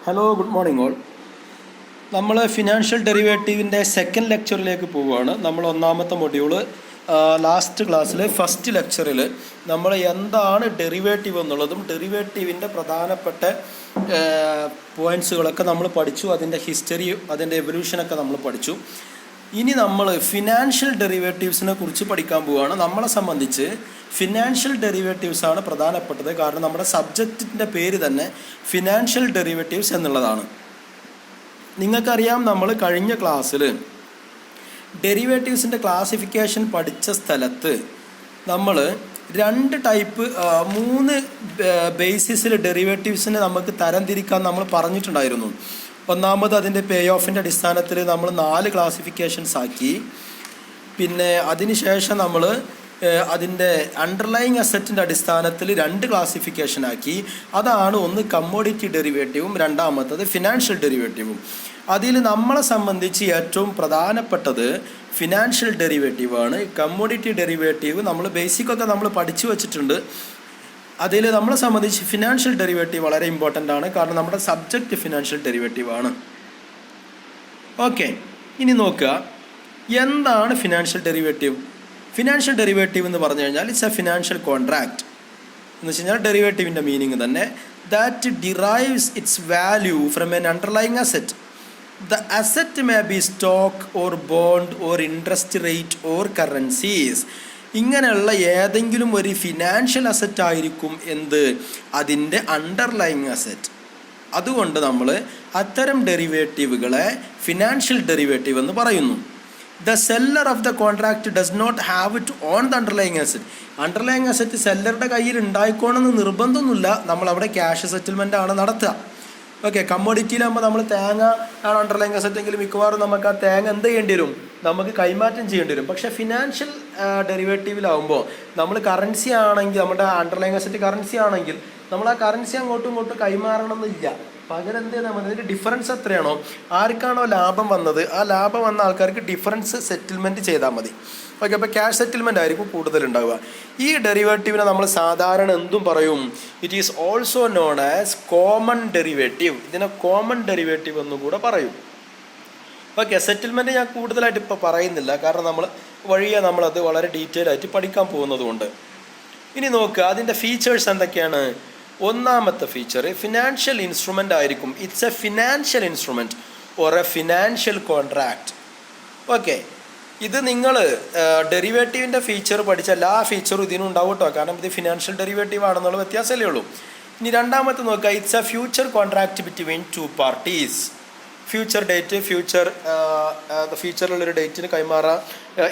Hello, good morning all. നമ്മൾ financial ഡെറിവേറ്റീവിൻ്റെ second ലെക്ചറിലേക്ക് പോവുകയാണ്. നമ്മൾ ഒന്നാമത്തെ മൊഡ്യൂള് ലാസ്റ്റ് ക്ലാസ്സിൽ ഫസ്റ്റ് ലെക്ചറിൽ നമ്മൾ എന്താണ് ഡെറിവേറ്റീവ് എന്നുള്ളതും ഡെറിവേറ്റീവിൻ്റെ പ്രധാനപ്പെട്ട പോയിൻറ്റ്സുകളൊക്കെ നമ്മൾ പഠിച്ചു. അതിൻ്റെ ഹിസ്റ്ററി, അതിൻ്റെ എവല്യൂഷനൊക്കെ നമ്മൾ പഠിച്ചു. ഇനി നമ്മൾ ഫിനാൻഷ്യൽ ഡെറിവേറ്റീവ്സിനെ കുറിച്ച് പഠിക്കാൻ പോവുകയാണ്. നമ്മളെ സംബന്ധിച്ച് ഫിനാൻഷ്യൽ ഡെറിവേറ്റീവ്സ് ആണ് പ്രധാനപ്പെട്ടത്. കാരണം നമ്മുടെ സബ്ജക്റ്റിൻ്റെ പേര് തന്നെ ഫിനാൻഷ്യൽ ഡെറിവേറ്റീവ്സ് എന്നുള്ളതാണ്. നിങ്ങൾക്കറിയാം, നമ്മൾ കഴിഞ്ഞ ക്ലാസ്സിൽ ഡെറിവേറ്റീവ്സിൻ്റെ ക്ലാസിഫിക്കേഷൻ പഠിച്ച സ്ഥലത്ത് നമ്മൾ മൂന്ന് ബേസിസിൽ ഡെറിവേറ്റീവ്സിനെ നമുക്ക് തരംതിരിക്കാൻ നമ്മൾ പറഞ്ഞിട്ടുണ്ടായിരുന്നു. ഒന്നാമത് അതിൻ്റെ പേ ഓഫിൻ്റെ അടിസ്ഥാനത്തിൽ നമ്മൾ 4 ക്ലാസിഫിക്കേഷൻസ് ആക്കി. പിന്നെ അതിനുശേഷം നമ്മൾ അതിൻ്റെ അണ്ടർലൈങ് അസറ്റിൻ്റെ അടിസ്ഥാനത്തിൽ 2 ക്ലാസിഫിക്കേഷൻ ആക്കി. അതാണ് ഒന്ന് കമ്മോഡിറ്റി ഡെറിവേറ്റീവും രണ്ടാമത്തത് ഫിനാൻഷ്യൽ ഡെറിവേറ്റീവും. അതിൽ നമ്മളെ സംബന്ധിച്ച് ഏറ്റവും പ്രധാനപ്പെട്ടത് ഫിനാൻഷ്യൽ ഡെറിവേറ്റീവാണ്. കമ്മോഡിറ്റി ഡെറിവേറ്റീവ് നമ്മൾ ബേസിക്കൊക്കെ നമ്മൾ പഠിച്ചു വച്ചിട്ടുണ്ട്. അതിൽ നമ്മളെ സംബന്ധിച്ച് ഫിനാൻഷ്യൽ ഡെറിവേറ്റീവ് വളരെ ഇമ്പോർട്ടൻ്റ് ആണ്. കാരണം നമ്മുടെ സബ്ജക്റ്റ് ഫിനാൻഷ്യൽ ഡെറിവേറ്റീവ് ആണ്. ഓക്കെ, ഇനി നോക്കുക, എന്താണ് ഫിനാൻഷ്യൽ ഡെറിവേറ്റീവ്? ഫിനാൻഷ്യൽ ഡെറിവേറ്റീവ് എന്ന് പറഞ്ഞു കഴിഞ്ഞാൽ ഇറ്റ്സ് എ ഫിനാൻഷ്യൽ കോൺട്രാക്റ്റ് എന്ന് വെച്ച് കഴിഞ്ഞാൽ ഡെറിവേറ്റീവിൻ്റെ മീനിങ് തന്നെ that derives it's value from N underlying asset. The asset may be stock or bond or interest rate or currencies. ഇങ്ങനെയുള്ള ഏതെങ്കിലും ഒരു ഫിനാൻഷ്യൽ അസറ്റ് ആയിരിക്കും അതിൻ്റെ അണ്ടർലൈങ് അസറ്റ്. അതുകൊണ്ട് നമ്മൾ അത്തരം ഡെറിവേറ്റീവുകളെ ഫിനാൻഷ്യൽ ഡെറിവേറ്റീവ് എന്ന് പറയുന്നു. The seller of the contract does not have it on the underlying asset. Underlying asset സെല്ലറുടെ കയ്യിൽ ഉണ്ടായിക്കോണമെന്ന് നിർബന്ധമൊന്നുമില്ല. നമ്മളവിടെ ക്യാഷ് സെറ്റിൽമെൻ്റ് ആണ് നടത്തുക. ഓക്കെ, കമ്മോഡിറ്റിയിലാകുമ്പോൾ നമ്മൾ തേങ്ങ ആണ് അണ്ടർലൈങ് അസറ്റ് എങ്കിൽ മിക്കവാറും നമുക്ക് ആ തേങ്ങ എന്ത് ചെയ്യേണ്ടി വരും? നമുക്ക് കൈമാറ്റം ചെയ്യേണ്ടി വരും. പക്ഷേ ഫിനാൻഷ്യൽ ഡെറിവേറ്റീവിലാവുമ്പോൾ നമ്മൾ കറൻസി ആണെങ്കിൽ, നമ്മുടെ അണ്ടർലൈങ് അസറ്റ് കറൻസി ആണെങ്കിൽ നമ്മൾ ആ കറൻസി അങ്ങോട്ടും ഇങ്ങോട്ടും കൈമാറണമെന്നില്ല. പകരം എന്ത് ചെയ്താൽ മതി? അതിൻ്റെ ഡിഫറൻസ് എത്രയാണോ, ആർക്കാണോ ലാഭം വന്നത് ആ ലാഭം വന്ന ആൾക്കാർക്ക് ഡിഫറൻസ് സെറ്റിൽമെൻറ്റ് ചെയ്താൽ മതി. ഓക്കെ, അപ്പോൾ ക്യാഷ് സെറ്റിൽമെൻ്റ് ആയിരിക്കും കൂടുതലുണ്ടാവുക. ഈ ഡെറിവേറ്റീവിനെ നമ്മൾ സാധാരണ എന്തും പറയും? It is also known as common derivative. ഇതിനെ കോമൺ ഡെറിവേറ്റീവ് എന്നും കൂടെ പറയും. ഓക്കെ, സെറ്റിൽമെൻറ്റ് ഞാൻ കൂടുതലായിട്ട് ഇപ്പോൾ പറയുന്നില്ല, കാരണം നമ്മളത് വളരെ ഡീറ്റെയിൽ ആയിട്ട് പഠിക്കാൻ പോകുന്നത് കൊണ്ട്. ഇനി നോക്കുക, അതിൻ്റെ ഫീച്ചേഴ്സ് എന്തൊക്കെയാണ്? ഒന്നാമത്തെ ഫീച്ചർ ഫിനാൻഷ്യൽ ഇൻസ്ട്രുമെൻ്റ് ആയിരിക്കും. It's A financial instrument or A financial contract. Okay, ഇത് നിങ്ങൾ ഡെറിവേറ്റീവിൻ്റെ ഫീച്ചർ പഠിച്ച എല്ലാ ഫീച്ചറും ഇതിനും ഉണ്ടാവും കേട്ടോ. കാരണം ഇത് ഫിനാൻഷ്യൽ ഡെറിവേറ്റീവ് ആണെന്നുള്ള വ്യത്യാസമല്ലേ ഉള്ളൂ. ഇനി രണ്ടാമത്തെ നോക്കുക, it's a future contract between 2 parties. Future date, ഫ്യൂച്ചറിലുള്ളൊരു ഡേറ്റിന് കൈമാറുക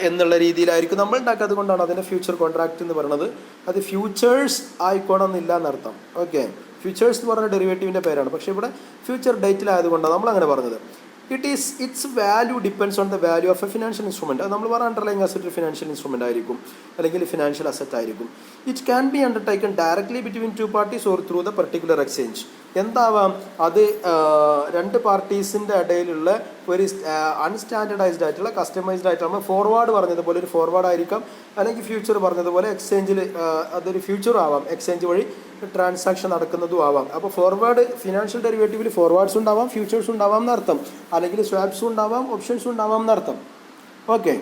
എന്നുള്ള രീതിയിലായിരിക്കും നമ്മൾ ഉണ്ടാക്കുക. അതുകൊണ്ടാണ് അതിൻ്റെ ഫ്യൂച്ചർ കോൺട്രാക്റ്റ് എന്ന് പറയുന്നത്. അത് ഫ്യൂച്ചേഴ്സ് ആയിക്കോണമെന്നില്ല എന്നർത്ഥം. ഓക്കെ, ഫ്യൂച്ചേഴ്സ് എന്ന് പറഞ്ഞ ഡെറിവേറ്റീവിൻ്റെ പേരാണ്. പക്ഷേ ഇവിടെ ഫ്യൂച്ചർ ഡേറ്റിലായതുകൊണ്ടാണ് നമ്മൾ അങ്ങനെ പറഞ്ഞത്. Its value depends on the value of a financial instrument. അത് നമ്മൾ പറഞ്ഞ അണ്ടർലൈങ് അസറ്റ് ഫിനാൻഷ്യൽ ഇൻസ്ട്രുമെൻ്റ് ആയിരിക്കും, അല്ലെങ്കിൽ ഫിനാൻഷ്യൽ അസറ്റ് ആയിരിക്കും. It can be undertaken directly between 2 parties or through the particular exchange. എന്താവാം? അത് 2 പാർട്ടീസിൻ്റെ ഇടയിലുള്ള ഒരു അൺസ്റ്റാൻഡർഡൈസ്ഡ് ആയിട്ടുള്ള കസ്റ്റമൈസ്ഡ് ആയിട്ട് നമ്മൾ ഫോർവേഡ് പറഞ്ഞതുപോലെ ഒരു ഫോർവേഡ് ആയിരിക്കാം, അല്ലെങ്കിൽ ഫ്യൂച്ചർ പറഞ്ഞതുപോലെ എക്സ്ചേഞ്ചിൽ അതൊരു ഫ്യൂച്ചറും ആവാം, എക്സ്ചേഞ്ച് വഴി ട്രാൻസാക്ഷൻ നടക്കുന്നതും ആവാം. അപ്പോൾ ഫോർവേഡ് ഫിനാൻഷ്യൽ ഡെറിവേറ്റീവിൽ ഫോർവേഡ്സ് ഉണ്ടാവാം, ഫ്യൂച്ചേഴ്സ് ഉണ്ടാവാം എന്നർത്ഥം, അല്ലെങ്കിൽ സ്വാപ്സും ഉണ്ടാവാം, ഓപ്ഷൻസും ഉണ്ടാവാം എന്നർത്ഥം. Okay,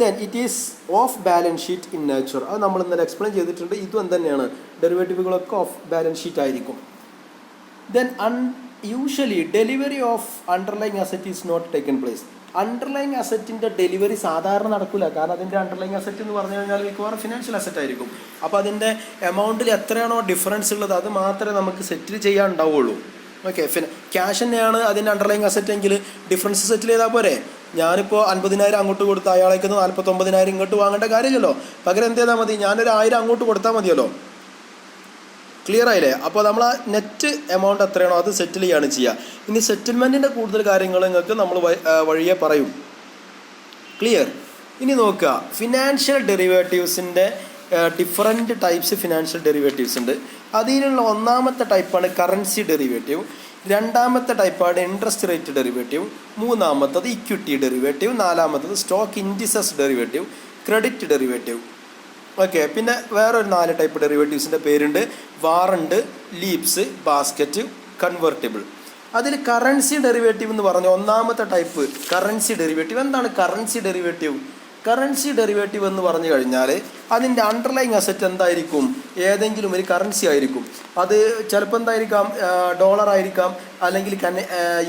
then it is off balance sheet in nature. അത് നമ്മൾ ഇന്നലെ എക്സ്പ്ലെയിൻ ചെയ്തിട്ടുണ്ട്. ഇതും എന്തുതന്നെയാണ്, ഡെറിവേറ്റീവുകളൊക്കെ ഓഫ് ബാലൻസ് ഷീറ്റ് ആയിരിക്കും. Then usually delivery of underlying asset is not taken place. Underlying അസറ്റിൻ്റെ ഡെലിവറി സാധാരണ നടക്കില്ല. കാരണം അതിൻ്റെ അണ്ടർലൈങ് അസറ്റ് എന്ന് പറഞ്ഞു കഴിഞ്ഞാൽ മിക്കവാറും ഫിനാൻഷ്യൽ അസറ്റ് ആയിരിക്കും. അപ്പോൾ അതിൻ്റെ എമൗണ്ടിൽ എത്രയാണോ ഡിഫറൻസ് ഉള്ളത് അത് മാത്രമേ നമുക്ക് സെറ്റിൽ ചെയ്യാൻ ഉണ്ടാവുള്ളൂ. ഓക്കെ, ക്യാഷ് തന്നെയാണ് അതിൻ്റെ അണ്ടർലൈങ് അസറ്റ് എങ്കിൽ ഡിഫറൻസ് സെറ്റിൽ ചെയ്താൽ പോരെ. ഞാനിപ്പോൾ 50,000 അങ്ങോട്ട് കൊടുത്ത് അയാളേക്ക് 49,000 ഇങ്ങോട്ട് വാങ്ങേണ്ട കാര്യമില്ലല്ലോ. പകരം എന്ത് ചെയ്താൽ മതി? ഞാനൊരു 1000 അങ്ങോട്ട് കൊടുത്താൽ മതിയല്ലോ. ക്ലിയർ ആയില്ലേ? അപ്പോൾ നമ്മൾ ആ നെറ്റ് എമൗണ്ട് എത്രയാണോ അത് സെറ്റിൽ ചെയ്യാണ് ചെയ്യുക. ഇനി സെറ്റിൽമെൻറ്റിൻ്റെ കൂടുതൽ കാര്യങ്ങൾ നിങ്ങൾക്ക് നമ്മൾ വഴിയെ പറയും. ക്ലിയർ? ഇനി നോക്കുക, ഫിനാൻഷ്യൽ ഡെറിവേറ്റീവ്സിൻ്റെ ഡിഫറെൻറ്റ് ടൈപ്സ് ഫിനാൻഷ്യൽ ഡെറിവേറ്റീവ്സ് ഉണ്ട്. അതിലുള്ള ഒന്നാമത്തെ ടൈപ്പാണ് കറൻസി ഡെറിവേറ്റീവ്, രണ്ടാമത്തെ ടൈപ്പാണ് ഇൻട്രസ്റ്റ് റേറ്റ് ഡെറിവേറ്റീവ്, മൂന്നാമത്തത് ഇക്വിറ്റി ഡെറിവേറ്റീവ്, നാലാമത്തത് stock indices derivative, credit derivative. Okay, പിന്നെ വേറൊരു 4 ടൈപ്പ് ഡെറിവേറ്റീവ്സിൻ്റെ പേരുണ്ട്. Warrant, LEAPS, basket, convertible. അതിൽ കറൻസി ഡെറിവേറ്റീവ് എന്ന് പറഞ്ഞ ഒന്നാമത്തെ ടൈപ്പ് കറൻസി ഡെറിവേറ്റീവ്. എന്താണ് കറൻസി ഡെറിവേറ്റീവ്? കറൻസി ഡെറിവേറ്റീവ് എന്ന് പറഞ്ഞു കഴിഞ്ഞാൽ അതിൻ്റെ അണ്ടർലൈങ് അസറ്റ് എന്തായിരിക്കും? ഏതെങ്കിലും ഒരു കറൻസി ആയിരിക്കും. അത് ചിലപ്പോൾ എന്തായിരിക്കാം? ഡോളർ ആയിരിക്കാം, അല്ലെങ്കിൽ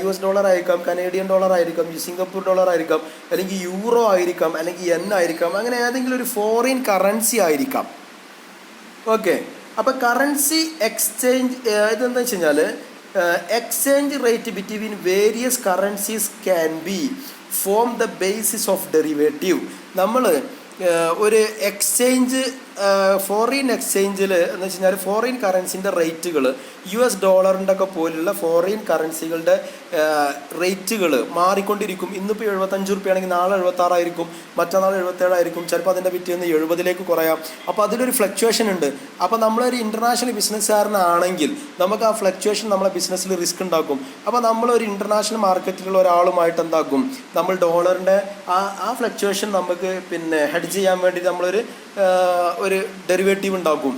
US ഡോളർ ആയിരിക്കാം, കനേഡിയൻ ഡോളർ ആയിരിക്കാം, സിംഗപ്പൂർ ഡോളർ ആയിരിക്കാം, അല്ലെങ്കിൽ യൂറോ ആയിരിക്കാം, അല്ലെങ്കിൽ yen ആയിരിക്കാം. അങ്ങനെ ഏതെങ്കിലും ഒരു ഫോറിൻ കറൻസി ആയിരിക്കാം. ഓക്കെ. അപ്പോൾ കറൻസി എക്സ്ചേഞ്ച് ഇതെന്താ വെച്ച് കഴിഞ്ഞാൽ exchange rate between various currencies can be form the basis of derivative. നമ്മൾ ഒരു എക്സ്ചേഞ്ച് ഫോറിൻ എക്സ്ചേഞ്ചിൽ എന്ന് വെച്ച് കഴിഞ്ഞാൽ ഫോറിൻ കറൻസിൻ്റെ റേറ്റുകൾ US ഡോളറിൻ്റെ ഒക്കെ പോലുള്ള ഫോറിൻ കറൻസികളുടെ റേറ്റുകൾ മാറിക്കൊണ്ടിരിക്കും. ഇന്നിപ്പോൾ 75 റുപ്യാണെങ്കിൽ നാളെ 76 ആയിരിക്കും, മറ്റന്നാൾ 77 ആയിരിക്കും, ചിലപ്പോൾ അതിൻ്റെ പിറ്റേന്ന് 70 കുറയാം. അപ്പോൾ അതിലൊരു ഫ്ലക്ച്വേഷൻ ഉണ്ട്. അപ്പോൾ നമ്മളൊരു ഇൻ്റർനാഷണൽ ബിസിനസ്സുകാരനാണെങ്കിൽ നമുക്ക് ആ ഫ്ലക്ച്വേഷൻ നമ്മളെ ബിസിനസ്സിൽ റിസ്ക് ഉണ്ടാക്കും. അപ്പോൾ നമ്മളൊരു ഇൻ്റർനാഷണൽ മാർക്കറ്റിലുള്ള ഒരാളുമായിട്ട് എന്താക്കും? നമ്മൾ ഡോളറിൻ്റെ ആ ഫ്ലക്ച്വേഷൻ നമുക്ക് ഹെഡ്ജ് ചെയ്യാൻ വേണ്ടി നമ്മളൊരു ഡെറിവേറ്റീവ് ഉണ്ടാക്കും.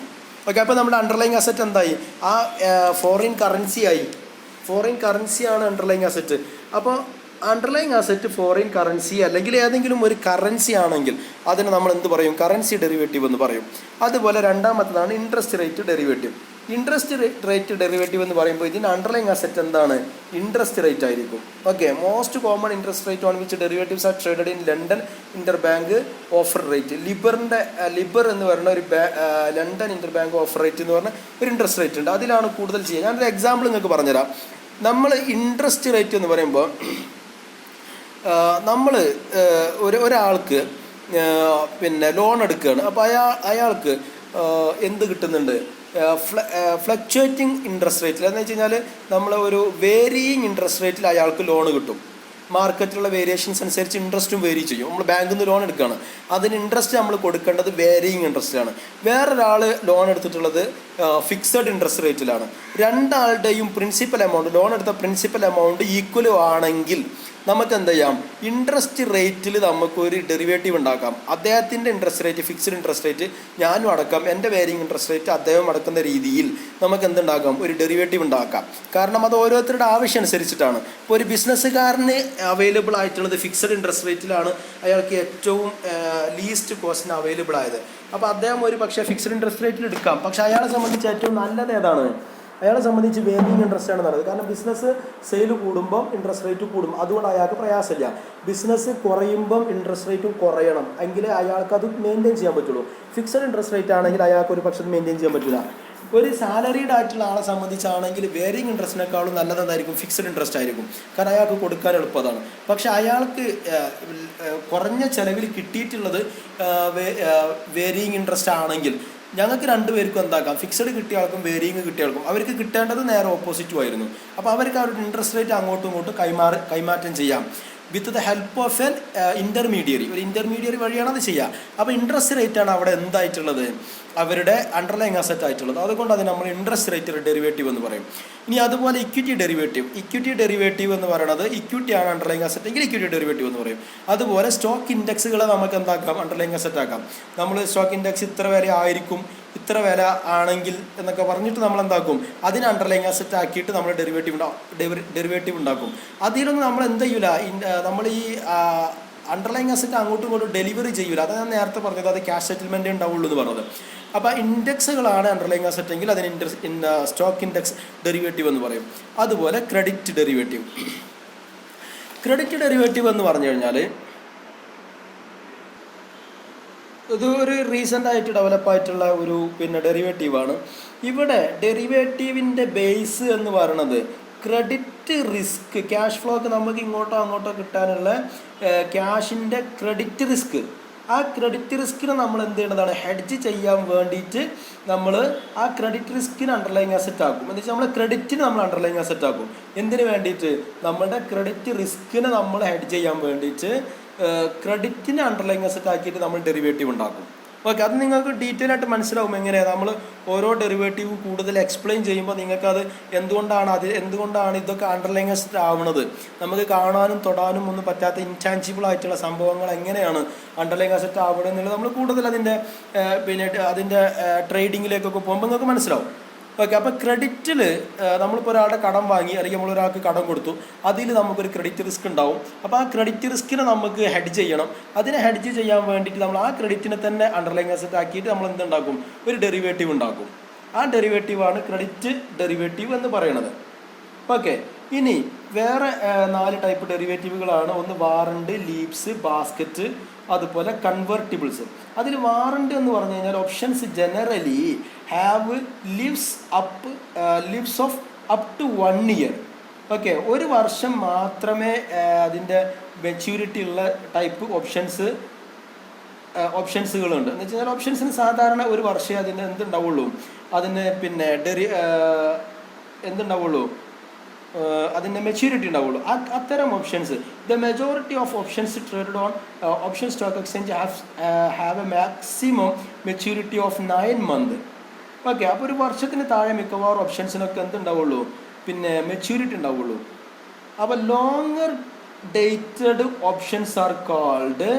ഓക്കെ. അപ്പോൾ നമ്മുടെ അണ്ടർലൈങ് അസറ്റ് എന്തായി? ആ ഫോറിൻ കറൻസിയാണ് അണ്ടർലൈങ് അസറ്റ്. അപ്പോൾ അണ്ടർലൈങ് അസറ്റ് ഫോറിൻ കറൻസി അല്ലെങ്കിൽ ഏതെങ്കിലും ഒരു കറൻസി ആണെങ്കിൽ അതിന് നമ്മൾ എന്ത് പറയും? കറൻസി ഡെറിവേറ്റീവ് എന്ന് പറയും. അതുപോലെ രണ്ടാമത്തതാണ് interest rate derivative. Interest rate derivative എന്ന് പറയുമ്പോൾ ഇതിൻ്റെ അണ്ടർലൈങ് അസറ്റ് എന്താണ്? ഇൻട്രസ്റ്റ് റേറ്റ് ആയിരിക്കും. Okay. Most common interest rate on which derivatives are traded in London interbank offer rate. LIBOR എന്ന് പറയുന്ന ഒരു London interbank offer rate എന്ന് പറഞ്ഞ ഒരു ഇൻട്രസ്റ്റ് റേറ്റ് ഉണ്ട്. അതിലാണ് കൂടുതൽ ചെയ്യുക. ഞാനൊരു എക്സാമ്പിൾ നിങ്ങൾക്ക് പറഞ്ഞുതരാം. നമ്മൾ ഇൻട്രസ്റ്റ് റേറ്റ് എന്ന് പറയുമ്പോൾ നമ്മൾ ഒരാൾക്ക് ലോൺ എടുക്കുകയാണ്. അപ്പോൾ അയാൾക്ക് എന്ത് കിട്ടുന്നുണ്ട്? ഫ്ലക്ച്വേറ്റിംഗ് ഇൻട്രസ്റ്റ് റേറ്റിൽ എന്ന് വെച്ച് കഴിഞ്ഞാൽ നമ്മൾ ഒരു വേരിയിങ് ഇൻട്രസ്റ്റ് റേറ്റിൽ അയാൾക്ക് ലോൺ കിട്ടും. മാർക്കറ്റിലുള്ള വേരിയേഷൻസ് അനുസരിച്ച് ഇൻട്രസ്റ്റും വേരി ചെയ്യും. നമ്മൾ ബാങ്കിൽ നിന്ന് ലോൺ എടുക്കുകയാണ്, അതിന് ഇൻട്രസ്റ്റ് നമ്മൾ കൊടുക്കേണ്ടത് വേരിയിങ് ഇൻട്രസ്റ്റിലാണ്. വേറൊരാൾ ലോൺ എടുത്തിട്ടുള്ളത് ഫിക്സഡ് ഇൻട്രസ്റ്റ് റേറ്റിലാണ്. രണ്ടാളുടെയും ലോൺ എടുത്ത പ്രിൻസിപ്പൽ എമൗണ്ട് ഈക്വലും ആണെങ്കിൽ നമുക്ക് എന്ത് ചെയ്യാം? ഇൻട്രസ്റ്റ് റേറ്റിൽ നമുക്കൊരു ഡെറിവേറ്റീവ് ഉണ്ടാക്കാം. അദ്ദേഹത്തിൻ്റെ interest rate fixed interest rate ഞാനും അടക്കാം, എൻ്റെ വേരിയിങ് ഇൻട്രസ്റ്റ് റേറ്റ് അദ്ദേഹം അടക്കുന്ന രീതിയിൽ നമുക്ക് എന്തുണ്ടാക്കാം? ഒരു ഡെറിവേറ്റീവ് ഉണ്ടാക്കാം. കാരണം അത് ഓരോരുത്തരുടെ ആവശ്യം അനുസരിച്ചിട്ടാണ്. ഇപ്പോൾ ഒരു ബിസിനസ്സുകാരന് അവൈലബിൾ ആയിട്ടുള്ളത് ഫിക്സഡ് ഇൻട്രസ്റ്റ് റേറ്റിലാണ് അയാൾക്ക് ഏറ്റവും ലീസ്റ്റ് കോസ്റ്റിന് അവൈലബിൾ ആയത്. അപ്പോൾ അദ്ദേഹം ഒരു പക്ഷേ ഫിക്സഡ് ഇൻട്രസ്റ്റ് റേറ്റിൽ എടുക്കാം. പക്ഷേ അയാളെ സംബന്ധിച്ച് ഏറ്റവും നല്ലത് ഏതാണ്? അയാളെ സംബന്ധിച്ച് വേരിയിങ് ഇൻട്രസ്റ്റ് ആണ് നല്ലത്. കാരണം ബിസിനസ് സെയിൽ കൂടുമ്പം ഇൻട്രസ്റ്റ് റേറ്റ് കൂടും, അതുകൊണ്ട് അയാൾക്ക് പ്രയാസമില്ല. ബിസിനസ് കുറയുമ്പം ഇൻട്രസ്റ്റ് റേറ്റും കുറയണം, എങ്കിലേ അയാൾക്ക് അത് മെയിൻറ്റെയിൻ ചെയ്യാൻ പറ്റുള്ളൂ. ഫിക്സഡ് ഇൻട്രസ്റ്റ് റേറ്റ് ആണെങ്കിൽ അയാൾക്ക് ഒരു പക്ഷേ മെയിൻറ്റെയിൻ ചെയ്യാൻ പറ്റില്ല. ഒരു സാലറീഡ് ആയിട്ടുള്ള ആളെ സംബന്ധിച്ചാണെങ്കിൽ വേരിയിങ് ഇൻട്രസ്റ്റിനേക്കാളും നല്ലതെന്തായിരിക്കും? ഫിക്സഡ് ഇൻട്രസ്റ്റ് ആയിരിക്കും. കാരണം അയാൾക്ക് കൊടുക്കാൻ എളുപ്പമാണ്. പക്ഷേ അയാൾക്ക് കുറഞ്ഞ ചിലവിൽ കിട്ടിയിട്ടുള്ളത് വേരിയിങ് ഇൻട്രസ്റ്റ് ആണെങ്കിൽ ഞങ്ങൾക്ക് രണ്ടുപേർക്കും എന്താക്കാം? ഫിക്സഡ് കിട്ടിയ ആൾക്കും വേരിയിങ് കിട്ടിയ ആൾക്കും അവർക്ക് കിട്ടേണ്ടത് നേരെ ഓപ്പോസിറ്റും ആയിരുന്നു. അപ്പോൾ അവർക്ക് അവരുടെ ഇൻട്രസ്റ്റ് റേറ്റ് അങ്ങോട്ടും ഇങ്ങോട്ടും കൈമാറ്റം ചെയ്യാം with the help of N intermediary. ഒരു ഇൻ്റർമീഡിയറി വഴിയാണ് അത് ചെയ്യുക. അപ്പോൾ ഇൻട്രസ്റ്റ് റേറ്റാണ് അവിടെ എന്തായിട്ടുള്ളത്? അവരുടെ അണ്ടർലൈങ് അസറ്റ് ആയിട്ടുള്ളത്. അതുകൊണ്ട് അത് നമ്മൾ ഇൻട്രസ്റ്റ് റേറ്റ് ഡെറിവേറ്റീവ് എന്ന് പറയും. ഇനി അതുപോലെ ഇക്വിറ്റി ഡെറിവേറ്റീവ് എന്ന് പറയുന്നത് ഇക്വിറ്റിയാണ് അണ്ടർലൈങ് അസറ്റ് എങ്കിൽ ഇക്വിറ്റി ഡെറിവേറ്റീവ് എന്ന് പറയും. അതുപോലെ സ്റ്റോക്ക് ഇൻഡെക്സുകളെ നമുക്ക് എന്താക്കാം? അണ്ടർലൈങ് അസറ്റ് ആക്കാം. നമ്മൾ സ്റ്റോക്ക് ഇൻഡെക്സ് ഇത്ര വില ആയിരിക്കും, ഇത്ര വില ആണെങ്കിൽ എന്നൊക്കെ പറഞ്ഞിട്ട് നമ്മൾ എന്താക്കും? അതിന് അണ്ടർലൈങ് അസറ്റ് ആക്കിയിട്ട് നമ്മൾ ഡെറിവേറ്റീവ് ഉണ്ടാക്കും. അതിലൊന്നും നമ്മൾ എന്ത് ചെയ്യൂല? നമ്മൾ ഈ അണ്ടർലൈങ് അസറ്റ് അങ്ങോട്ടും ഇങ്ങോട്ടും ഡെലിവറി ചെയ്യൂല. അത് ഞാൻ നേരത്തെ പറഞ്ഞത്, അത് ക്യാഷ് സെറ്റിൽമെൻറ്റേ ഉണ്ടാവുള്ളൂ എന്ന് പറഞ്ഞത്. അപ്പോൾ ഇൻഡെക്സുകളാണ് അണ്ടർലൈങ് അസറ്റ് എങ്കിൽ അതിന് സ്റ്റോക്ക് ഇൻഡെക്സ് ഡെറിവേറ്റീവ് എന്ന് പറയും. അതുപോലെ ക്രെഡിറ്റ് ഡെറിവേറ്റീവ് എന്ന് പറഞ്ഞു കഴിഞ്ഞാൽ ഇത് ഒരു റീസെൻ്റ് ആയിട്ട് ഡെവലപ്പായിട്ടുള്ള ഒരു ഡെറിവേറ്റീവാണ്. ഇവിടെ ഡെറിവേറ്റീവിൻ്റെ ബേസ് എന്ന് പറയുന്നത് ക്രെഡിറ്റ് റിസ്ക്, ക്യാഷ് ഫ്ലോക്ക് നമുക്ക് ഇങ്ങോട്ടോ അങ്ങോട്ടോ കിട്ടാനുള്ള ക്യാഷിൻ്റെ ക്രെഡിറ്റ് റിസ്ക്, ആ ക്രെഡിറ്റ് റിസ്കിനെ നമ്മൾ എന്ത് ചെയ്യേണ്ടതാണ്? ഹെഡ്ജ് ചെയ്യാൻ വേണ്ടിയിട്ട് നമ്മൾ ആ ക്രെഡിറ്റ് റിസ്കിന് അണ്ടർലൈങ് അസറ്റ് ആക്കും. എന്ന് വെച്ചാൽ നമ്മൾ ക്രെഡിറ്റിന് നമ്മൾ അണ്ടർലൈങ് അസറ്റ് ആക്കും. എന്തിനു വേണ്ടിയിട്ട്? നമ്മളുടെ ക്രെഡിറ്റ് റിസ്കിനെ നമ്മൾ ഹെഡ്ജ് ചെയ്യാൻ വേണ്ടിയിട്ട് ക്രെഡിറ്റിന് അണ്ടർലൈങ് അസറ്റ് ആക്കിയിട്ട് നമ്മൾ ഡെറിവേറ്റീവ് ഉണ്ടാക്കും. ഓക്കെ. അത് നിങ്ങൾക്ക് ഡീറ്റെയിൽ ആയിട്ട് മനസ്സിലാവും എങ്ങനെയാണ് നമ്മൾ ഓരോ ഡെറിവേറ്റീവ് കൂടുതൽ എക്സ്പ്ലെയിൻ ചെയ്യുമ്പോൾ നിങ്ങൾക്കത് എന്തുകൊണ്ടാണ് ഇതൊക്കെ അണ്ടർലൈങ് അസറ്റ് ആവുന്നത്, നമുക്ക് കാണാനും തൊടാനും ഒന്നും പറ്റാത്ത ഇൻടാഞ്ചിബിൾ ആയിട്ടുള്ള സംഭവങ്ങൾ എങ്ങനെയാണ് അണ്ടർലൈങ് അസറ്റ് ആവുന്നത് എന്നുള്ളത് നമ്മൾ കൂടുതൽ അതിൻ്റെ ട്രേഡിങ്ങിലേക്കൊക്കെ പോകുമ്പോൾ നിങ്ങൾക്ക് മനസ്സിലാവും. ഓക്കെ. അപ്പോൾ ക്രെഡിറ്റിൽ നമ്മളിപ്പോൾ ഒരാളുടെ കടം വാങ്ങി അല്ലെങ്കിൽ നമ്മൾ ഒരാൾക്ക് കടം കൊടുത്തു, അതിൽ നമുക്കൊരു ക്രെഡിറ്റ് റിസ്ക് ഉണ്ടാവും. അപ്പോൾ ആ ക്രെഡിറ്റ് റിസ്കിനെ നമുക്ക് ഹെഡ്ജ് ചെയ്യണം. അതിനെ ഹെഡ്ജ് ചെയ്യാൻ വേണ്ടിയിട്ട് നമ്മൾ ആ ക്രെഡിറ്റിനെ തന്നെ അണ്ടർലൈങ് അസറ്റ് ആക്കിയിട്ട് നമ്മൾ എന്തുണ്ടാക്കും, ഒരു ഡെറിവേറ്റീവ് ഉണ്ടാക്കും. ആ ഡെറിവേറ്റീവാണ് ക്രെഡിറ്റ് ഡെറിവേറ്റീവ് എന്ന് പറയുന്നത്. ഓക്കെ. ഇനി വേറെ 4 ടൈപ്പ് ഡെറിവേറ്റീവുകളാണ്. ഒന്ന് വാറണ്ട്, ലീവ്സ്, ബാസ്ക്കറ്റ്, അതുപോലെ കൺവെർട്ടിബിൾസ്. അതിൽ വാറണ്ട് എന്ന് പറഞ്ഞു കഴിഞ്ഞാൽ options generally have lives of up to 1 year. Okay. 1 വർഷം മാത്രമേ അതിൻ്റെ മെച്യൂരിറ്റി ഉള്ള ടൈപ്പ് ഓപ്ഷൻസുകളുണ്ട്. എന്ന് വെച്ച് കഴിഞ്ഞാൽ ഓപ്ഷൻസിന് സാധാരണ 1 വർഷമേ അതിന് എന്തുണ്ടാവുള്ളൂ, അതിന് പിന്നെ എന്തുണ്ടാവുള്ളൂ, അതിൻ്റെ മെച്യൂരിറ്റി ഉണ്ടാവുള്ളൂ. അത്തരം options, the majority of options traded on option stock exchange have A maximum maturity of 9 months. Okay. അപ്പോൾ 1 വർഷത്തിന് താഴെ മിക്കവാറും ഓപ്ഷൻസിനൊക്കെ എന്തുണ്ടാവുള്ളൂ, പിന്നെ മെച്യൂരിറ്റി ഉണ്ടാവുള്ളൂ. അപ്പോൾ longer dated options are called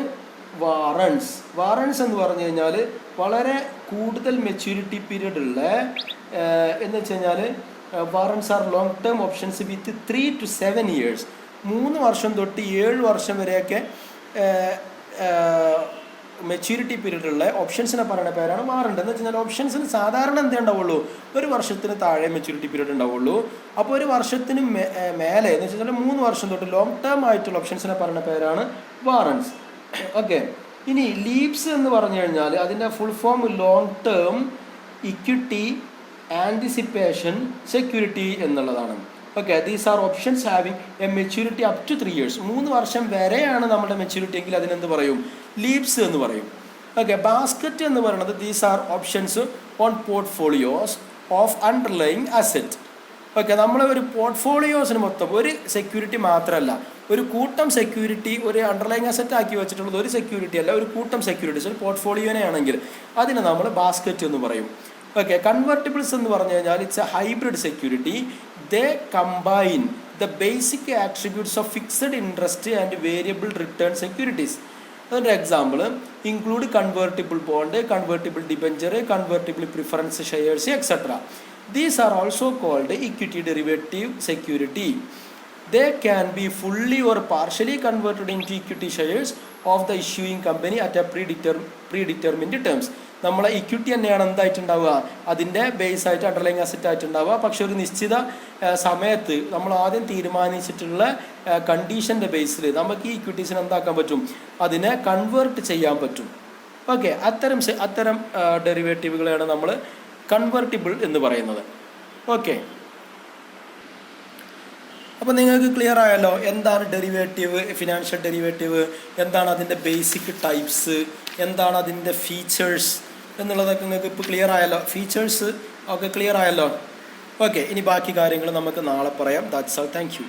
warrants. Warrants എന്ന് പറഞ്ഞു കഴിഞ്ഞാൽ വളരെ കൂടുതൽ മെച്യൂരിറ്റി പീരീഡ് ഉള്ള, എന്ന് വെച്ച് കഴിഞ്ഞാൽ warrants are long term options with 3 to 7 years. 3 വർഷം തൊട്ട് 7 വർഷം വരെയൊക്കെ മെച്യൂരിറ്റി പീരീഡുള്ള ഓപ്ഷൻസിനെ പറയുന്ന പേരാണ് വാറണ്ട്. എന്ന് വെച്ച് കഴിഞ്ഞാൽ ഓപ്ഷൻസിന് സാധാരണ എന്തേ ഉണ്ടാവുള്ളൂ, 1 വർഷത്തിന് താഴെ മെച്യൂരിറ്റി പീരീഡ് ഉണ്ടാവുള്ളൂ. അപ്പോൾ 1 വർഷത്തിന് മേലെ എന്ന് വെച്ച് കഴിഞ്ഞാൽ 3 വർഷം തൊട്ട് ലോങ് ടേം ആയിട്ടുള്ള ഓപ്ഷൻസിനെ പറയുന്ന പേരാണ് വാറണ്ട്സ്. ഓക്കെ. ഇനി ലീവ്സ് എന്ന് പറഞ്ഞു കഴിഞ്ഞാൽ അതിൻ്റെ full form long term equity anticipation security എന്നുള്ളതാണ്. Okay. These are options having a maturity up to 3 years. 3 വർഷം വരെയാണ് നമ്മുടെ മെച്യൂരിറ്റി എങ്കിൽ അതിനെന്ത് പറയും, ലീവ്സ് എന്ന് പറയും. ഓക്കെ. ബാസ്ക്കറ്റ് എന്ന് പറയുന്നത് these are options on portfolios of underlying asset. Okay. നമ്മൾ ഒരു പോർട്ട്ഫോളിയോസിന് മൊത്തം ഒരു സെക്യൂരിറ്റി മാത്രമല്ല, ഒരു കൂട്ടം സെക്യൂരിറ്റി, ഒരു അണ്ടർലൈങ് അസറ്റ് ആക്കി വെച്ചിട്ടുള്ളത് ഒരു സെക്യൂരിറ്റി അല്ല, ഒരു കൂട്ടം സെക്യൂരിറ്റീസ്, ഒരു പോർട്ട്ഫോളിയോനെ ആണെങ്കിൽ അതിനെ നമ്മൾ ബാസ്ക്കറ്റ് എന്ന് പറയും. ഓക്കെ. കൺവെർട്ടിബിൾസ് എന്ന് പറഞ്ഞു കഴിഞ്ഞാൽ it's a hybrid security. They combine the basic attributes of fixed interest and variable return securities. അതിൻ്റെ example include convertible bond, convertible debenture, convertible preference shares etcetera. These are also called equity derivative security. They can be fully or partially converted into equity shares of the issuing company at a predetermined terms. നമ്മളെ equity തന്നെയാണ് എന്തായിട്ടുണ്ടാവുക, അതിൻ്റെ base ആയിട്ട് underlying asset ആയിട്ടുണ്ടാവുക. പക്ഷെ ഒരു നിശ്ചിത സമയത്ത് നമ്മൾ ആദ്യം തീരുമാനിച്ചിട്ടുള്ള കണ്ടീഷൻ്റെ ബേസിൽ നമുക്ക് ഈ ഇക്വിറ്റീസിന് എന്താക്കാൻ പറ്റും, അതിനെ കൺവേർട്ട് ചെയ്യാൻ പറ്റും. ഓക്കെ. അത്തരം ഡെറിവേറ്റീവുകളെയാണ് നമ്മൾ കൺവെർട്ടിബിൾ എന്ന് പറയുന്നത്. ഓക്കെ. അപ്പോൾ നിങ്ങൾക്ക് ക്ലിയർ ആയല്ലോ എന്താണ് ഡെറിവേറ്റീവ്, ഫിനാൻഷ്യൽ ഡെറിവേറ്റീവ്, എന്താണ് അതിൻ്റെ ബേസിക് ടൈപ്സ്, എന്താണ് അതിൻ്റെ ഫീച്ചേഴ്സ് എന്നുള്ളതൊക്കെ നിങ്ങൾക്ക് ഇപ്പോൾ ക്ലിയർ ആയല്ലോ. ഫീച്ചേഴ്സ് ഒക്കെ ക്ലിയർ ആയല്ലോ. ഓക്കെ. ഇനി ബാക്കി കാര്യങ്ങൾ നമുക്ക് നാളെ പറയാം. That's all. Thank you.